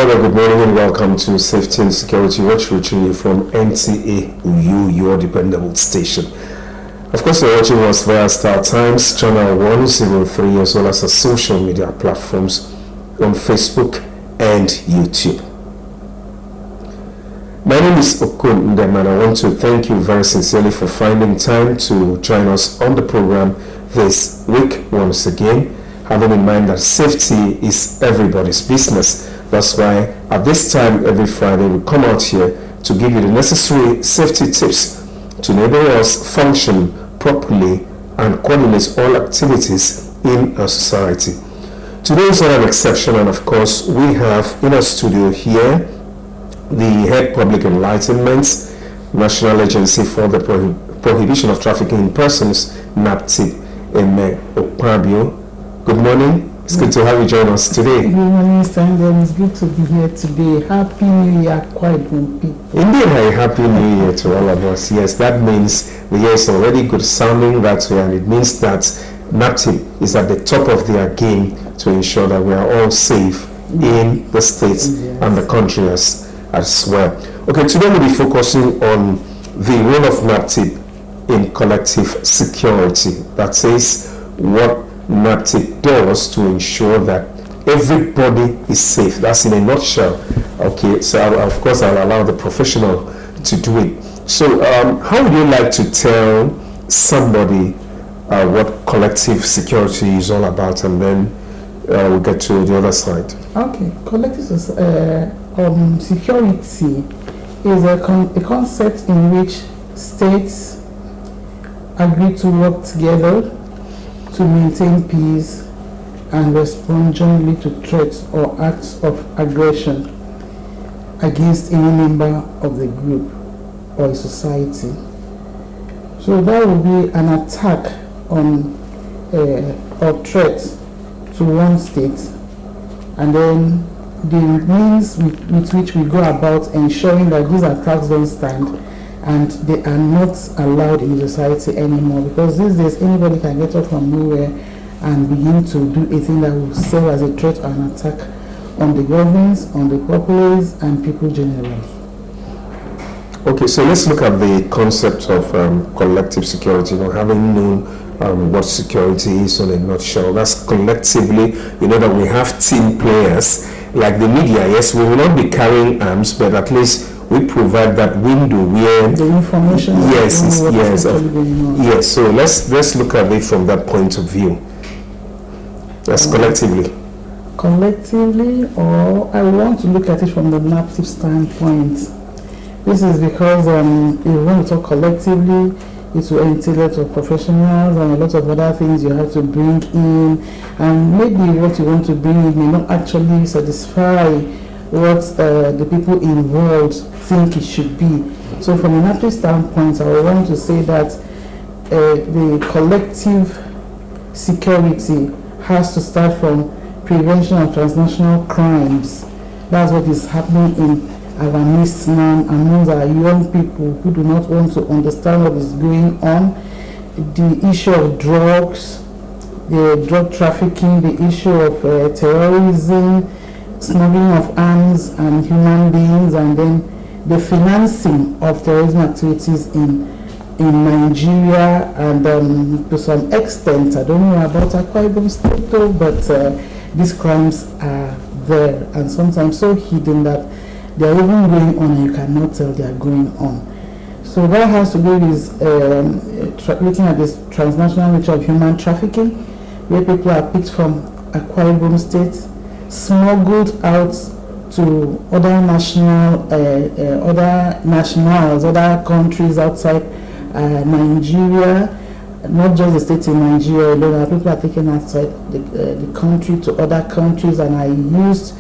Good morning and welcome to Safety and Security Watch, reaching you from NTA UU, your dependable station. Of course, you're watching us via Star Times, Channel 103, as well as our social media platforms on Facebook and YouTube. My name is Okun Ndem, and I want to thank you very sincerely for finding time to join us on the program this week once again, having in mind that safety is everybody's business. That's why at this time every Friday we come out here to give you the necessary safety tips to enable us function properly and coordinate all activities in our society. Today is not an exception, and of course we have in our studio here the Head Public Enlightenment, National Agency for the Prohibition of Trafficking in Persons, NAPTIP, Eme Okpabio. Good morning. It's good to have you join us today. Good morning, Mr. Ndem. It's good to be here today. Happy New Year, quite good people. Indeed, a happy New Year to all of us. Yes, that means the year is already good sounding that way, and it means that NAPTIP is at the top of their game to ensure that we are all safe in the states and the country as well. Okay, today we'll be focusing on the role of NAPTIP in collective security. That is what NAPTIP does to ensure that everybody is safe. That's in a nutshell. Okay, so of course I'll allow the professional to do it. So how would you like to tell somebody what collective security is all about, and then we'll get to the other side. Okay, collective security is a concept in which states agree to work together to maintain peace and respond jointly to threats or acts of aggression against any member of the group or society. So that will be an attack on or threat to one state, and then the means with which we go about ensuring that these attacks don't stand and they are not allowed in society anymore, because these days anybody can get up from nowhere and begin to do a thing that will serve as a threat or an attack on the governments, on the populace, and people generally. Okay, so let's look at the concept of collective security. Having known what security is in a nutshell, that's collectively, that we have team players like the media. Yes, we will not be carrying arms, but at least we provide that window where the information. Yes. So let's look at it from that point of view. That's collectively. Collectively, or I want to look at it from the NAPTIP standpoint. This is because if you want to talk collectively, it will entail a lot of professionals and a lot of other things you have to bring in, and maybe what you want to bring in may not actually satisfy what the people involved think it should be. So from a NAPTIP standpoint, I would want to say that the collective security has to start from prevention of transnational crimes. That's what is happening in our midst now among our young people who do not want to understand what is going on. The issue of drugs, the drug trafficking, the issue of terrorism, smuggling of arms and human beings, and then the financing of terrorism activities in Nigeria, and to some extent, I don't know about Akwa Ibom State though, but these crimes are there and sometimes so hidden that They are even going on and you cannot tell they are going on. So that has to do with looking at this transnational nature of human trafficking, where people are picked from Akwa Ibom State, smuggled out to other nationals, other countries outside Nigeria. Not just the state in Nigeria alone, people are taken outside the country to other countries and are used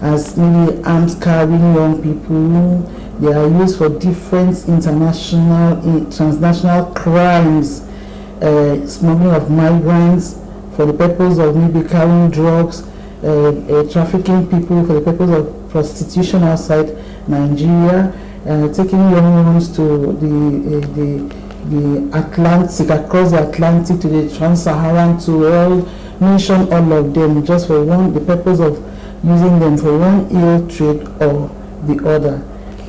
as maybe arms carrying young people. They are used for different transnational crimes, smuggling of migrants for the purpose of maybe carrying drugs, trafficking people for the purpose of prostitution outside Nigeria, taking young ones to the Atlantic, across the Atlantic to the Trans-Saharan, to all, mention all of them just for the purpose of using them for one ill trade or the other.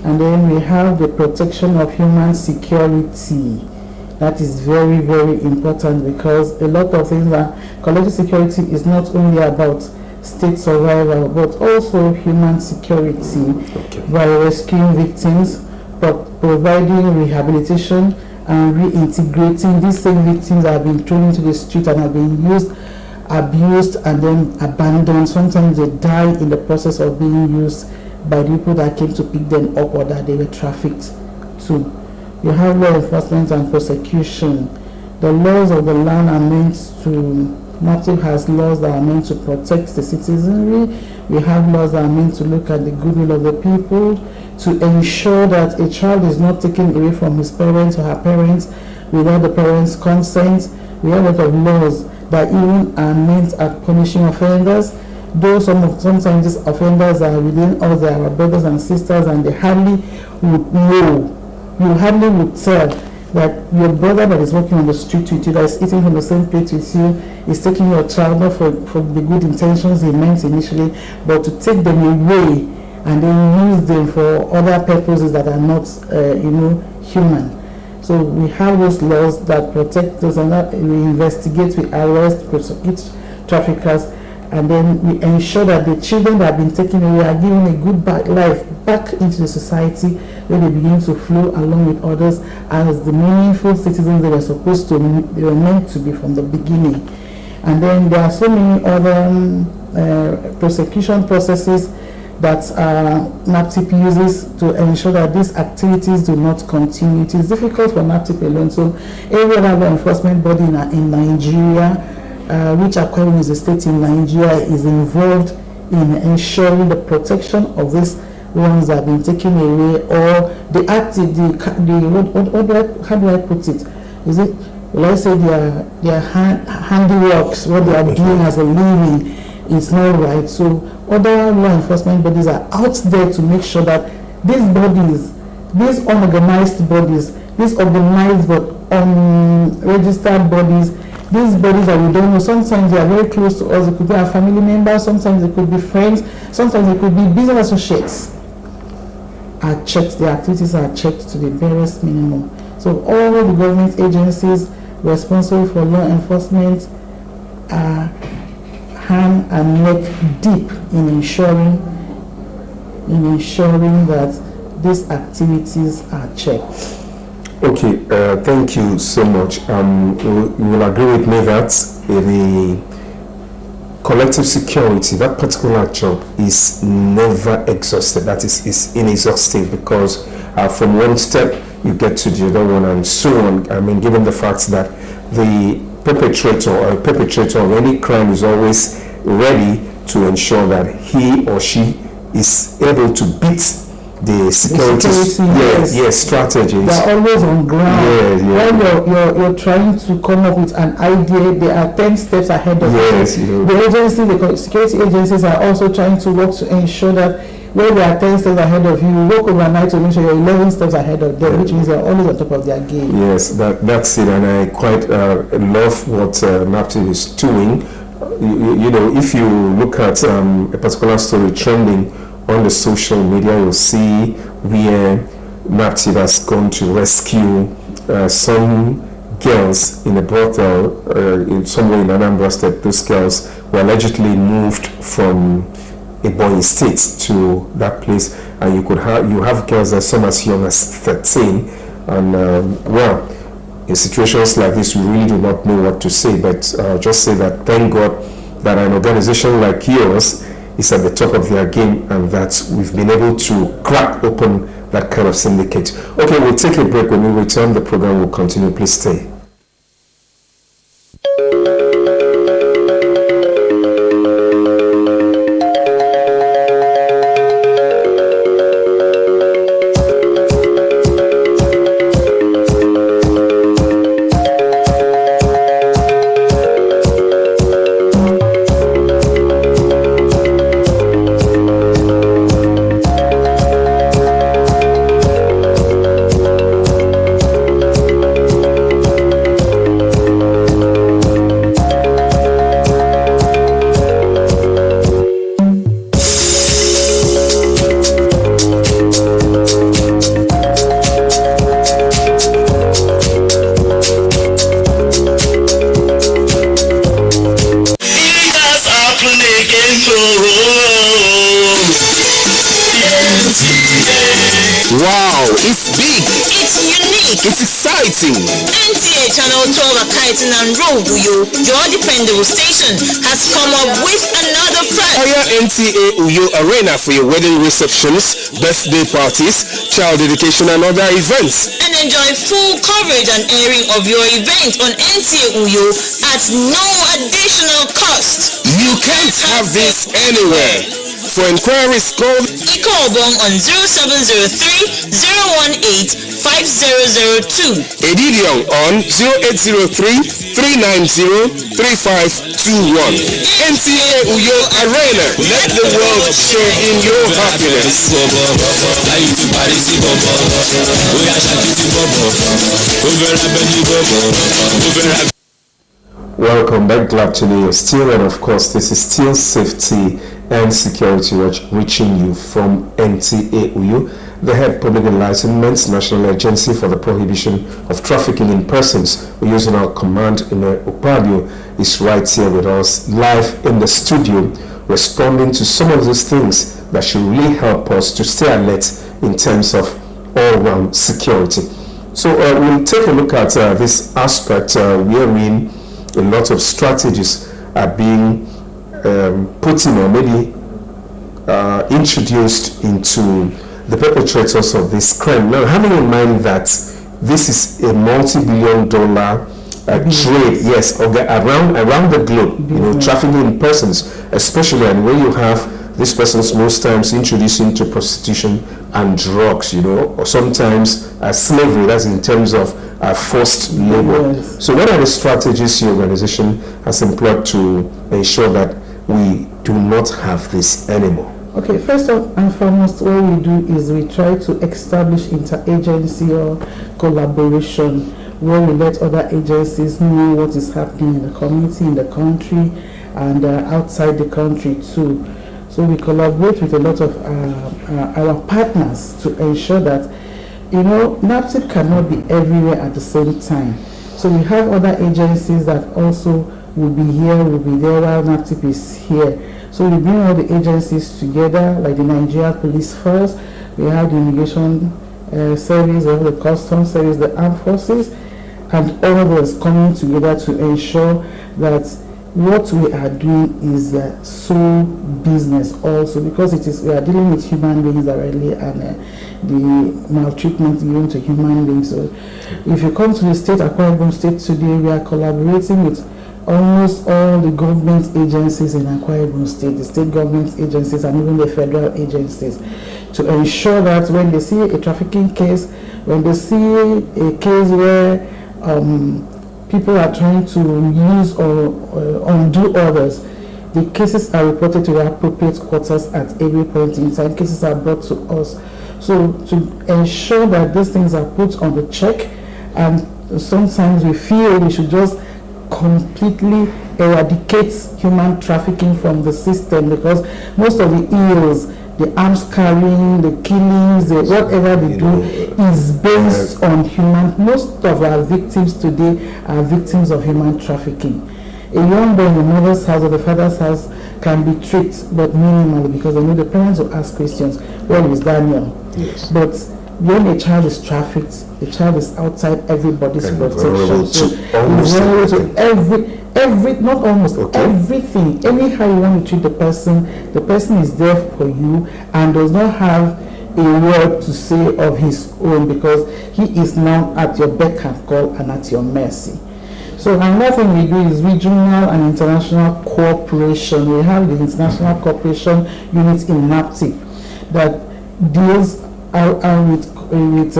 And then we have the protection of human security. That is very, very important, because a lot of things that collective security is not only about state survival but also human security, by rescuing victims, but providing rehabilitation and reintegrating these same victims that have been thrown into the street and have been abused and then abandoned. Sometimes they die in the process of being used by the people that came to pick them up or that they were trafficked to. You have law enforcement and prosecution. The laws of the land are meant to, NAPTIP has laws that are meant to protect the citizenry. We have laws that are meant to look at the goodwill of the people, to ensure that a child is not taken away from his parents or her parents without the parents' consent. We have a lot of laws that even are meant at punishing offenders, though sometimes these offenders are within us, they are our brothers and sisters, and they hardly would know. You hardly would tell that your brother that is walking on the street with you, that is eating from the same plate with you, is taking your child not for the good intentions he meant initially, but to take them away and then use them for other purposes that are not, human. So we have those laws that protect those, and that we investigate, we arrest, prosecute traffickers, and then we ensure that the children that have been taken away are given a good life back into the society, where they begin to flow along with others as the meaningful citizens they were meant to be from the beginning. And then there are so many other prosecution processes that NAPTIP uses to ensure that these activities do not continue. It is difficult for NAPTIP alone, so every other law enforcement body in Nigeria, which Akwa Ibom is a state in Nigeria, is involved in ensuring the protection of these ones that have been taken away, or how do I put it? Is it, let's say their handiworks, what they are doing as a living, is not right. So other law enforcement bodies are out there to make sure that these bodies, these unorganized bodies, these organized but unregistered bodies, these bodies that we don't know, sometimes they are very close to us. It could be our family members, sometimes it could be friends, sometimes it could be business associates, are checked, their activities are checked to the barest minimum. So all the government agencies responsible for law enforcement are hand and neck deep in ensuring that these activities are checked. Okay, thank you so much. You will agree with me that the collective security, that particular job, is never exhausted. That is inexhaustive, because from one step you get to the other one and so on. I mean, given the fact that the perpetrator of any crime is always ready to ensure that he or she is able to beat the security strategies. They're always on ground. When you're trying to come up with an idea, they are 10 steps ahead of you. The security agencies are also trying to work to ensure that where they are 10 steps ahead of you, work overnight to make sure you're 11 steps ahead of them, which means they're always on top of their game. Yes, that's it, and I quite love what NAPTIP is doing. You know, if you look at a particular story trending on the social media, you'll see where NAPTIP has gone to rescue some girls in a brothel somewhere in Anambra State. Those girls were allegedly moved from Ebonyi State to that place, and you have girls as some as young as 13, and well, in situations like this, we really do not know what to say, but just say that thank God that an organization like yours is at the top of their game, and that we've been able to crack open that kind of syndicate. Okay, we'll take a break. When we return, the program will continue. Please stay. Wow, it's big. It's unique. It's exciting. NTA Channel 12 Akaitan and Roguyo, your dependable station, has come up with another friend. Hire NTA Uyo Arena for your wedding receptions, birthday parties, child dedication and other events. And enjoy full coverage and airing of your event on NTA Uyo at no additional cost. You can't have this anywhere. For inquiries, call Ikobong on 0703-018-5002. Edidion on 0803-390-3521. NTA Uyo Arena. Let the world share in your happiness. Welcome back. Glad to know you're still, and of course, this is still Safety and Security Watch reaching you from NTA Uyo, the head public enlightenment national agency for the prohibition of trafficking in persons. We're using our command in Opabio is right here with us live in the studio, responding to some of those things that should really help us to stay alert in terms of all-round security. So we'll take a look at this aspect wherein a lot of strategies are being put in or maybe introduced into the perpetrators of this crime. Now, having in mind that this is a multi-billion dollar trade, yes, around the globe, you know, trafficking in persons, especially, and where you have these persons most times introduced into prostitution and drugs, you know, or sometimes slavery, that's in terms of forced labor. Yes. So what are the strategies your organization has employed to ensure that we do not have this anymore? Okay, first and foremost, what we do is we try to establish interagency or collaboration where we let other agencies know what is happening in the community, in the country, and outside the country too. So we collaborate with a lot of our partners to ensure that, you know, NAPTIP cannot be everywhere at the same time. So we have other agencies that also will be here, will be there while NAPTIP is here. So we bring all the agencies together, like the Nigeria Police Force, we have the Immigration Service, we have the Customs Service, the Armed Forces, and all of us coming together to ensure that what we are doing is sole business also, because we are dealing with human beings directly and the maltreatment given to human beings. So if you come to the state, Akwa Ibom State today, we are collaborating with almost all the government agencies in Akwa Ibom State, the state government agencies and even the federal agencies, to ensure that when they see a trafficking case, when they see a case where people are trying to use or undo others, the cases are reported to the appropriate quarters at every point in time. Cases are brought to us. So to ensure that these things are put on the check, and sometimes we feel we should just completely eradicate human trafficking from the system, because most of the ills, the arms carrying, the killings, whatever they do is based on human. Most of our victims today are victims of human trafficking. A young boy in the mother's house or the father's house can be tricked, but minimally, because they know the parents will ask questions. Where is Daniel? Yes. But when a child is trafficked, the child is outside everybody's And protection. vulnerable So to almost vulnerable to everything. not almost, Okay. everything. Anyhow you want to treat the person is there for you and does not have a word to say of his own, because he is now at your beck and call and at your mercy. So another thing we do is regional and international cooperation. We have the international cooperation unit in NAPTIP that deals with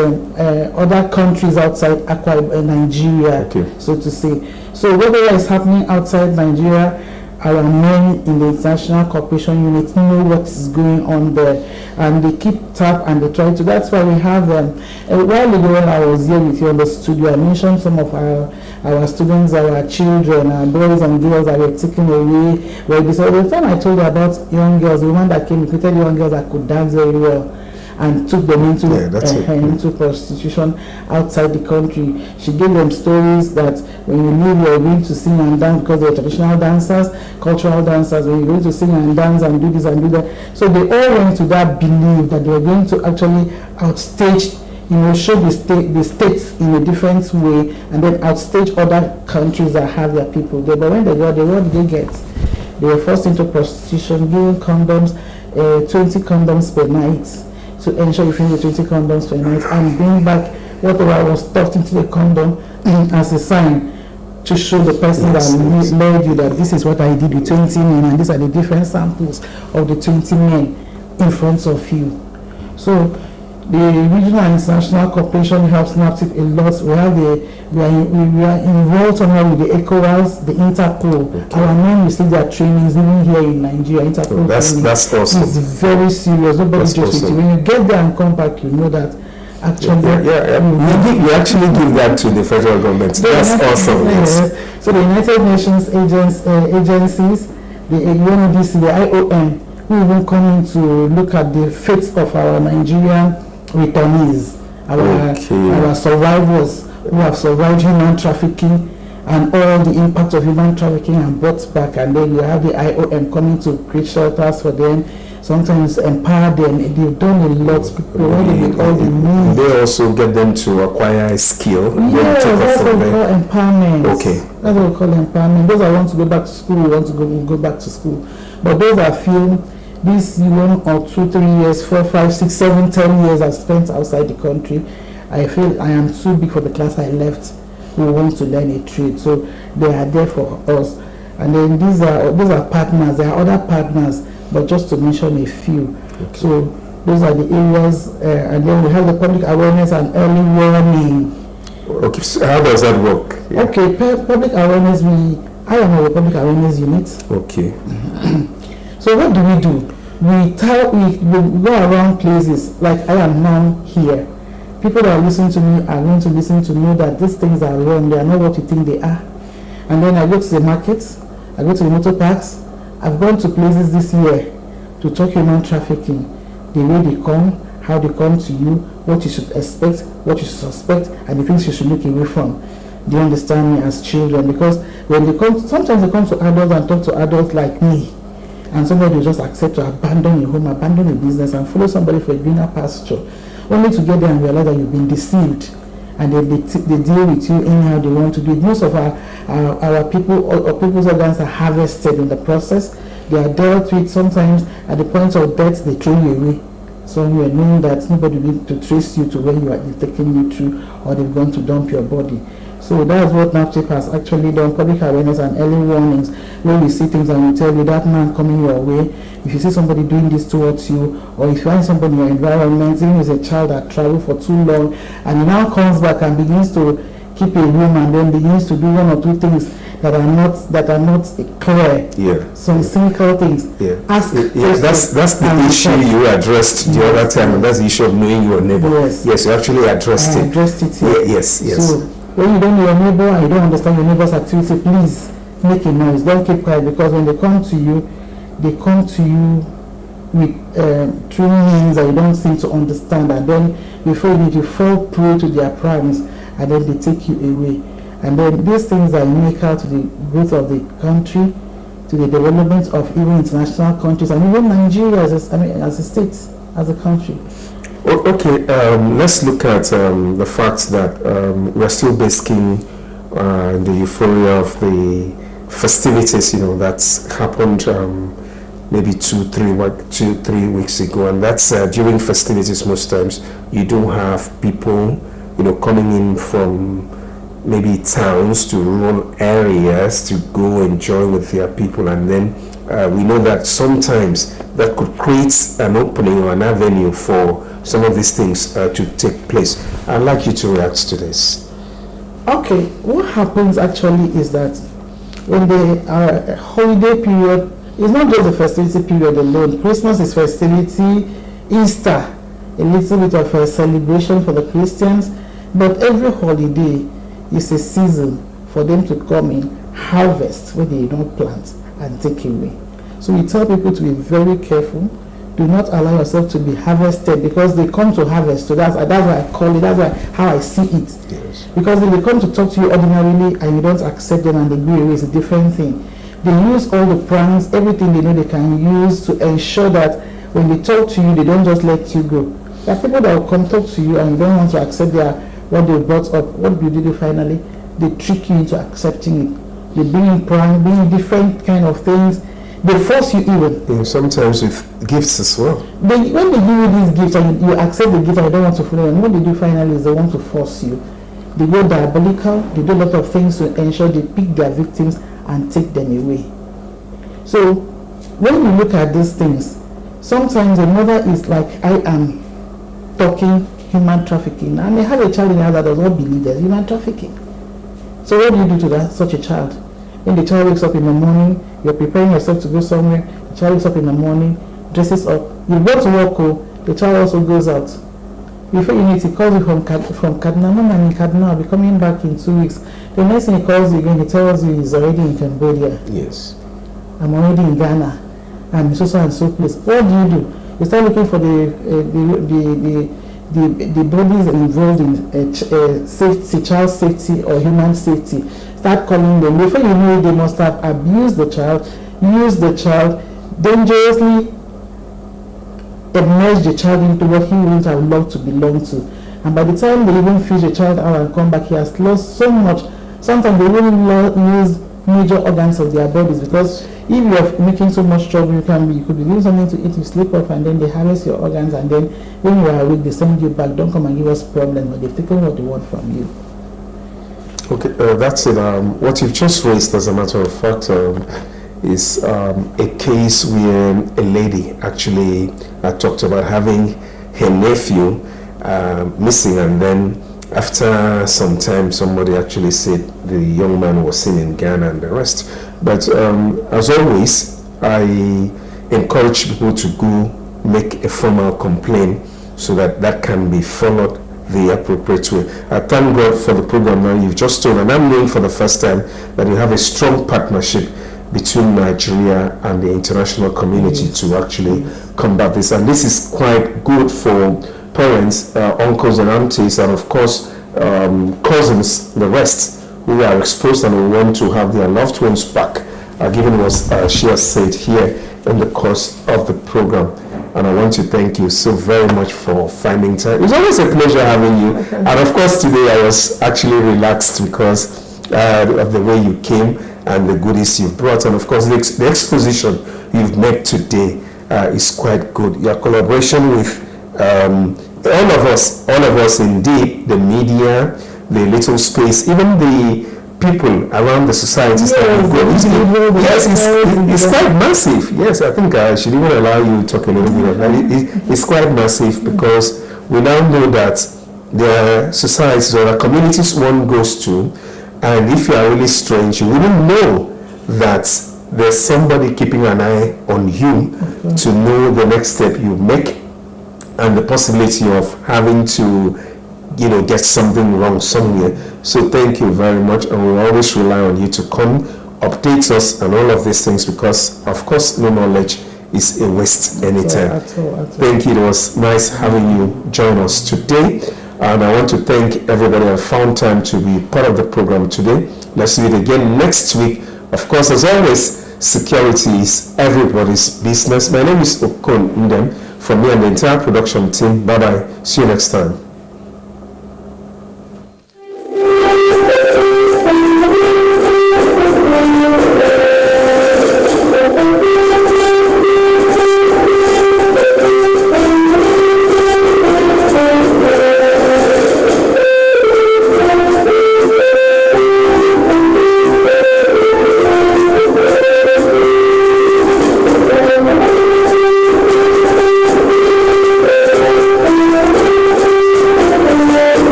other countries outside Nigeria, Okay. so to say. So whatever is happening outside Nigeria, our men in the international cooperation unit know what is going on there, and they keep tab and they try to. That's why we have a while ago when I was here with you on the studio, I mentioned some of our students, our children, our boys and girls that were taken away. Well, the time I told you about young girls, the one that came, recruited young girls that could dance very well, and took them into prostitution outside the country. She gave them stories that when you leave, you're going to sing and dance, because they're traditional dancers, cultural dancers. When you're going to sing and dance and do this and do that, so they all went to that belief that they were going to actually outstage, show the states in a different way, and then outstage other countries that have their people there. But when they got there, what did they get? They were forced into prostitution, given condoms, 20 condoms per night, to ensure you finish the 20 condoms per night, and bring back whatever was stuffed into the condom as a sign to show the person that led you that this is what I did with 20 men, and these are the different samples of the 20 men in front of you. So the regional and international cooperation helps NAPTIP a lot. We are involved somehow with the ECOWAS, the Interpol. Okay. Our men receive their trainings even here in Nigeria. Interpol that's awesome. It's very serious. Nobody just awesome. When you get there and come back, you know that actually we actually give that to the federal government. That's awesome. Yes. So the United Nations agencies, the UNODC, the IOM, who even come in to look at the fate of our Nigerian returnees, our survivors who have survived human trafficking and all the impact of human trafficking and brought back. And then you have the IOM coming to create shelters for them, sometimes empower them. They've done a lot, provided with all the means. They also get them to acquire a skill. Yes, that's what we call empowerment. Okay. That's what we call empowerment. Those that want to go back to school, want to go back to school. But those that feel this 1 or 2, 3 years, 4, 5, 6, 7, 10 years I spent outside the country, I feel I am too big for the class I left who want to learn a trade. So they are there for us. And then those are partners. There are other partners, but just to mention a few. Okay. So those are the areas, and then we have the public awareness and early warning. Okay, so how does that work? Yeah. Okay, public awareness, I am a public awareness unit. Okay. So what do? We go around places like I am now here. People that are listening to me are going to listen to know that these things are wrong. They are not what you think they are. And then I go to the markets, I go to the motor parks. I've gone to places this year to talk human trafficking, the way they come, how they come to you, what you should expect, what you should suspect, and the things you should look away from. Do you understand me as children? Because when they come, sometimes they come to adults and talk to adults like me. And somebody will just accept to abandon your home, abandon your business, and follow somebody for a greener pasture, only to get there and realize that you've been deceived, and then they deal with you anyhow they want to do it. Most of our people or people's organs are harvested in the process. They are dealt with. Sometimes at the point of death, they throw you away somewhere, knowing that nobody will to trace you to where you are taking you through, or they've gone to dump your body. So that's what NAPTIP has actually done, public awareness and early warnings, where we see things and we tell you that man coming your way. If you see somebody doing this towards you, or if you find somebody in your environment, even as a child that traveled for too long, and he now comes back and begins to keep a room and then begins to do 1 or 2 things that are not clear. Yeah. Some cynical things. Yeah. That's the issue you addressed the other time, and that's the issue of knowing your neighbor. Yes, you actually addressed it. Addressed it here. Yes. So when you don't know your neighbor and you don't understand your neighbor's activity, please make a noise. Don't keep quiet, because when they come to you, they come to you with true means that you don't seem to understand, and then before you need to fall prey to their crimes, and then they take you away. And then these things are inimical to the growth of the country, to to the development of even international countries and even Nigeria as a state, as a country. Okay, let's look at the fact that we're still basking the euphoria of the festivities, that's happened maybe 2-3 weeks ago, and that's during festivities. Most times you do have people coming in from maybe towns to rural areas to go enjoy with their people, and then we know that sometimes that could create an opening or an avenue for some of these things to take place. I'd like you to react to this. Okay, what happens actually is that when the holiday period, it's not just the festivity period alone. Christmas is festivity, Easter, a little bit of a celebration for the Christians, but every holiday is a season for them to come in, harvest what they don't plant and take away. So we tell people to be very careful. Do not allow yourself to be harvested, because they come to harvest. So that's why I call it, that's how I see it. Yes. Because if they come to talk to you ordinarily and you don't accept them and they go away, it's a different thing. They use all the pranks, everything they know they can use to ensure that when they talk to you, they don't just let you go. There are people that will come talk to you and you don't want to accept what they brought up. What do they do finally? They trick you into accepting it. They bring in pranks, bring in different kind of things. They force you even. Sometimes with gifts as well. When they give you these gifts and you accept the gift and you don't want to follow them, what they do finally is they want to force you. They go diabolical, they do a lot of things to ensure they pick their victims and take them away. So when you look at these things, sometimes a mother is like, I am talking human trafficking, and they have a child in the house that does not believe there's human trafficking. So what do you do to such a child? When the child wakes up in the morning, you're preparing yourself to go somewhere, the child wakes up in the morning, dresses up, you go to work, the child also goes out. Before you know it, he calls you from Kaduna. Mom, I'm in Kaduna, I'll be coming back in 2 weeks. The next thing he calls you again, he tells you he's already in Cambodia. Yes. I'm already in Ghana. I'm so and so place. What do? You start looking for the bodies involved in safety, child safety or human safety. Start calling them. Before you know it, they must have abused the child, used the child, dangerously immersed the child into what he wouldn't have loved to belong to. And by the time they even fish the child out and come back, he has lost so much. Sometimes they even lose major organs of their bodies, because if you're making so much trouble, you could be doing something to eat, you sleep off, and then they harvest your organs, and then when you are awake, they send you back. Don't come and give us problems, but they've taken what they want from you. Okay, that's it. What you've just raised, as a matter of fact, is a case where a lady actually talked about having her nephew missing, and then after some time somebody actually said the young man was seen in Ghana and the rest. But as always, I encourage people to go make a formal complaint so that can be followed the appropriate way. I thank God for the program now you've just told, and I'm knowing for the first time that you have a strong partnership between Nigeria and the international community to actually combat this. And this is quite good for parents, uncles and aunties, and of course cousins, the rest, who are exposed and who want to have their loved ones back, given what she has said here in the course of the program. And I want to thank you so very much for finding time. It's always a pleasure having you. And of course today I was actually relaxed because of the way you came and the goodies you've brought, and of course the exposition you've made today is quite good. Your collaboration with all of us indeed, the media, the little space, even the people around the societies that we've got into. Yes, it's quite massive. Yes, I think I should even allow you to talk a little bit of that. It's quite massive because we now know that there are societies or communities one goes to, and if you are really strange, you wouldn't know that there's somebody keeping an eye on you to know the next step you make and the possibility of having to, get something wrong somewhere. So thank you very much, and we'll always rely on you to come, update us and all of these things, because of course no knowledge is a waste anytime. At all. Thank you. It was nice having you join us today. And I want to thank everybody who found time to be part of the program today. Let's do it again next week. Of course, as always, security is everybody's business. My name is Okon Ndem. From me and the entire production team, bye-bye. See you next time.